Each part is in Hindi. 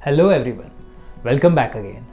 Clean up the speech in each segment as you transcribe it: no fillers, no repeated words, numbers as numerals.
Hello everyone, welcome back again.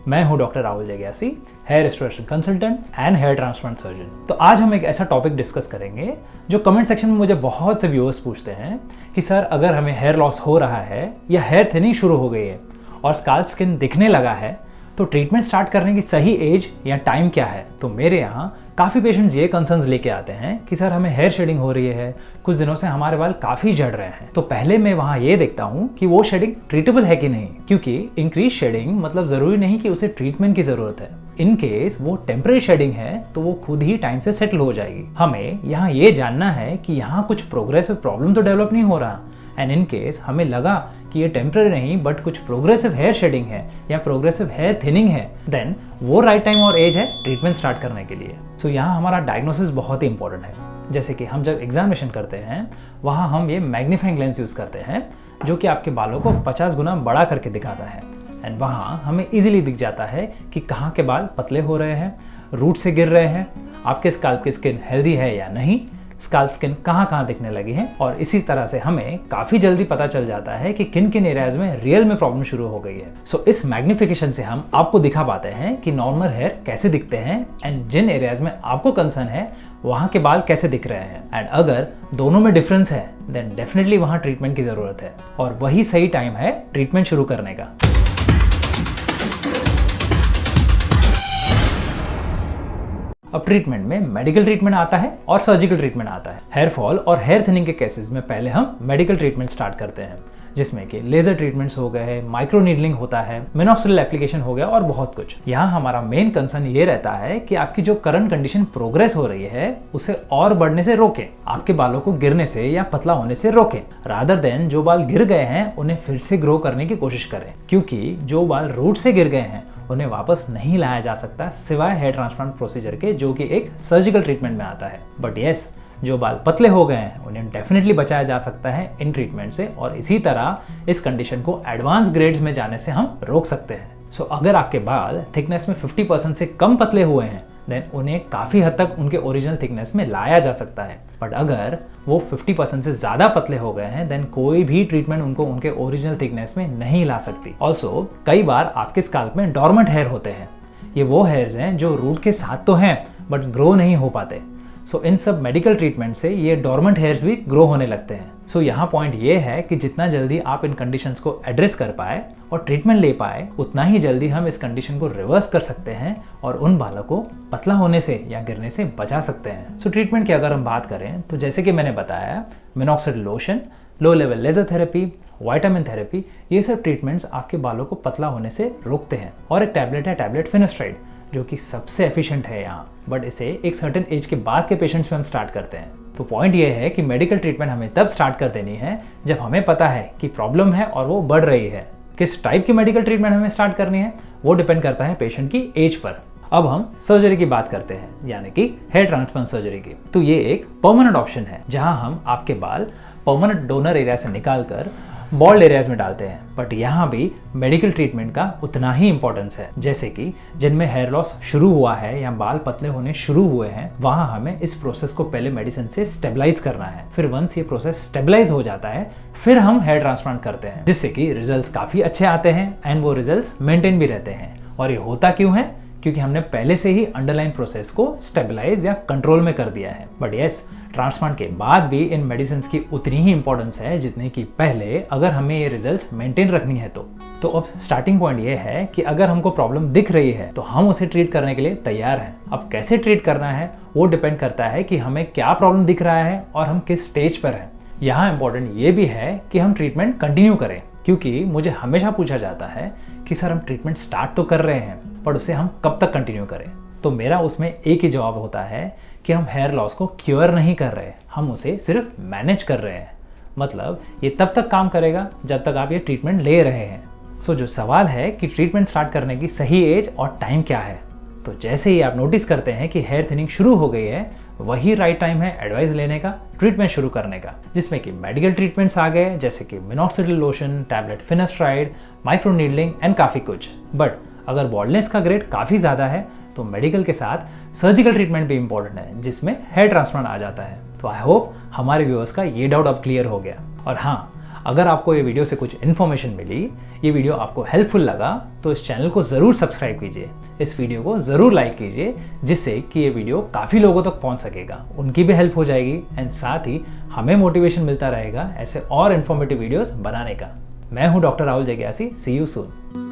मैं हूं डॉक्टर राहुल जग्यासी, hair restoration consultant and hair transplant surgeon. तो आज हम एक ऐसा टॉपिक डिस्कस करेंगे जो कमेंट सेक्शन में मुझे बहुत से व्यूअर्स पूछते हैं कि सर अगर हमें हेयर लॉस हो रहा है या हेयर थिनिंग शुरू हो गई है और स्काल्प स्किन दिखने लगा है तो ट्रीटमेंट स्टार्ट करने की सही एज या टाइम क्या है। तो मेरे यहाँ काफ़ी पेशेंट्स ये कंसर्न्स लेके आते हैं कि सर हमें हेयर शेडिंग हो रही है, कुछ दिनों से हमारे बाल काफ़ी झड़ रहे हैं। तो पहले मैं वहाँ ये देखता हूँ कि वो शेडिंग ट्रीटेबल है कि नहीं, क्योंकि इंक्रीज शेडिंग मतलब ज़रूरी नहीं कि उसे ट्रीटमेंट की ज़रूरत है। इन केस वो टेम्परेरी शेडिंग है तो वो खुद ही टाइम से सेटल हो जाएगी। हमें यहाँ ये जानना है कि यहाँ कुछ प्रोग्रेसिव प्रॉब्लम तो डेवलप नहीं हो रहा, एंड इन केस हमें लगा कि ये टेम्पररी नहीं बट कुछ प्रोग्रेसिव हेयर शेडिंग है या प्रोग्रेसिव हेयर थिनिंग है, देन वो राइट टाइम और एज है ट्रीटमेंट स्टार्ट करने के लिए। सो यहाँ हमारा डायग्नोसिस बहुत ही इंपॉर्टेंट है। जैसे कि हम जब एग्जामिनेशन करते हैं वहाँ हम ये मैग्नीफाइंग लेंस यूज़ करते हैं जो कि आपके बालों को 50 गुना बड़ा करके दिखाता है, एंड वहाँ हमें इजीली दिख जाता है कि कहाँ के बाल पतले हो रहे हैं, रूट से गिर रहे हैं, आपके स्काल्प की स्किन हेल्दी है या नहीं, स्काल्प स्किन कहाँ कहाँ दिखने लगी है। और इसी तरह से हमें काफ़ी जल्दी पता चल जाता है कि किन किन एरियाज में रियल में प्रॉब्लम शुरू हो गई है। सो इस मैग्निफिकेशन से हम आपको दिखा पाते हैं कि नॉर्मल हेयर कैसे दिखते हैं एंड जिन एरियाज में आपको कंसर्न है वहाँ के बाल कैसे दिख रहे हैं। एंड अगर दोनों में डिफरेंस है देन डेफिनेटली वहाँ ट्रीटमेंट की ज़रूरत है और वही सही टाइम है ट्रीटमेंट शुरू करने का। अब ट्रीटमेंट में मेडिकल ट्रीटमेंट आता है और सर्जिकल ट्रीटमेंट आता है। हेयर फॉल और हेयर थिनिंग के केसेस में पहले हम मेडिकल ट्रीटमेंट स्टार्ट करते हैं, जिसमें कि लेजर ट्रीटमेंट्स हो गए हैं, माइक्रो नीडलिंग होता है, मिनॉक्सिडिल एप्लीकेशन हो गया और बहुत कुछ। यहाँ हमारा मेन कंसर्न ये रहता है कि आपकी जो करंट कंडीशन प्रोग्रेस हो रही है उसे और बढ़ने से रोकें, आपके बालों को गिरने से या पतला होने से रोकें, रादर देन जो बाल गिर गए हैं उन्हें फिर से ग्रो करने की कोशिश करें, क्योंकि जो बाल रूट से गिर गए हैं उन्हें वापस नहीं लाया जा सकता सिवाय हेयर ट्रांसप्लांट प्रोसीजर के, जो कि एक सर्जिकल ट्रीटमेंट में आता है। बट यस, जो बाल पतले हो गए हैं उन्हें डेफिनेटली बचाया जा सकता है इन ट्रीटमेंट से, और इसी तरह इस कंडीशन को एडवांस ग्रेड्स में जाने से हम रोक सकते हैं। सो अगर आपके बाल थिकनेस में 50% से कम पतले हुए हैं देन उन्हें काफ़ी हद तक उनके ओरिजिनल थिकनेस में लाया जा सकता है। बट अगर वो 50% से ज़्यादा पतले हो गए हैं देन कोई भी ट्रीटमेंट उनको उनके ओरिजिनल थिकनेस में नहीं ला सकती। ऑल्सो कई बार आपके स्काल्प में डॉर्मेंट हेयर होते हैं। ये वो हेयर्स हैं जो रूट के साथ तो हैं बट ग्रो नहीं हो पाते। सो इन सब मेडिकल ट्रीटमेंट से ये डॉर्मेंट हेयर्स भी ग्रो होने लगते हैं। सो यहाँ पॉइंट ये है कि जितना जल्दी आप इन कंडीशंस को एड्रेस कर पाए और ट्रीटमेंट ले पाए उतना ही जल्दी हम इस कंडीशन को रिवर्स कर सकते हैं और उन बालों को पतला होने से या गिरने से बचा सकते हैं। सो ट्रीटमेंट की अगर हम बात करें तो जैसे कि मैंने बताया, minoxidil lotion, low level laser therapy, vitamin therapy, ये सब ट्रीटमेंट्स आपके बालों को पतला होने से रोकते हैं। और एक टैबलेट है टैबलेट फिनेस्ट्राइड, जो कि सबसे एफिशिएंट है यहाँ, बट इसे एक सर्टेन एज के बाद के पेशेंट्स में हम स्टार्ट करते हैं। तो पॉइंट ये है कि मेडिकल ट्रीटमेंट हमें तब स्टार्ट कर देनी है जब हमें पता है कि प्रॉब्लम है और वो बढ़ रही है। किस टाइप की मेडिकल ट्रीटमेंट हमें स्टार्ट करनी है वो डिपेंड करता है पेशेंट की एज पर। अब हम सर्जरी की बात करते हैं, यानी कि हेयर ट्रांसप्लांट सर्जरी की। तो ये एक परमानेंट ऑप्शन है जहां हम आपके बाल परमानेंट डोनर एरिया से निकालकर बॉल्ड एरियाज में डालते हैं। बट यहाँ भी मेडिकल ट्रीटमेंट का उतना ही इंपॉर्टेंस है। जैसे कि जिनमें हेयर लॉस शुरू हुआ है या बाल पतले होने शुरू हुए हैं वहाँ हमें इस प्रोसेस को पहले मेडिसिन से स्टेबलाइज करना है। फिर वंस ये प्रोसेस स्टेबलाइज हो जाता है फिर हम हेयर ट्रांसप्लांट करते हैं, जिससे कि रिजल्ट्स काफ़ी अच्छे आते हैं एंड वो रिजल्ट्स मेंटेन भी रहते हैं। और ये होता क्यों है? क्योंकि हमने पहले से ही अंडरलाइन प्रोसेस को स्टेबलाइज या कंट्रोल में कर दिया है। बट यस, ट्रांसप्लांट के बाद भी इन मेडिसिन की उतनी ही इंपॉर्टेंस है जितनी कि पहले, अगर हमें ये रिजल्ट्स मेंटेन रखनी है तो अब स्टार्टिंग पॉइंट ये है कि अगर हमको प्रॉब्लम दिख रही है तो हम उसे ट्रीट करने के लिए तैयार हैं। अब कैसे ट्रीट करना है वो डिपेंड करता है कि हमें क्या प्रॉब्लम दिख रहा है और हम किस स्टेज पर हैं। यहाँ इंपॉर्टेंट ये भी है कि हम ट्रीटमेंट कंटिन्यू करें, क्योंकि मुझे हमेशा पूछा जाता है कि सर हम ट्रीटमेंट स्टार्ट तो कर रहे हैं पर उसे हम कब तक कंटिन्यू करें। तो मेरा उसमें एक ही जवाब होता है कि हम हेयर लॉस को क्योर नहीं कर रहे, हम उसे सिर्फ मैनेज कर रहे हैं। मतलब ये तब तक काम करेगा जब तक आप ये ट्रीटमेंट ले रहे हैं। सो जो सवाल है कि ट्रीटमेंट स्टार्ट करने की सही एज और टाइम क्या है, तो जैसे ही आप नोटिस करते हैं कि हेयर थिनिंग शुरू हो गई है वही राइट टाइम है एडवाइस लेने का, ट्रीटमेंट शुरू करने का, जिसमें कि मेडिकल ट्रीटमेंट्स आ गए जैसे कि minoxidil lotion, tablet finasteride, micro needling and काफ़ी कुछ। बट अगर बॉल्डनेस का ग्रेड काफ़ी ज़्यादा है तो मेडिकल के साथ सर्जिकल ट्रीटमेंट भी इंपॉर्टेंट है, जिसमें हेयर ट्रांसप्लांट आ जाता है। तो आई होप हमारे व्यूअर्स का ये डाउट अब क्लियर हो गया। और हाँ, अगर आपको ये वीडियो से कुछ इन्फॉर्मेशन मिली, ये वीडियो आपको हेल्पफुल लगा, तो इस चैनल को ज़रूर सब्सक्राइब कीजिए, इस वीडियो को ज़रूर लाइक कीजिए, जिससे कि ये वीडियो काफ़ी लोगों तक पहुंच सकेगा, उनकी भी हेल्प हो जाएगी एंड साथ ही हमें मोटिवेशन मिलता रहेगा ऐसे और इन्फॉर्मेटिव वीडियोस बनाने का। मैं हूं डॉक्टर राहुल जग्यासी। See you soon.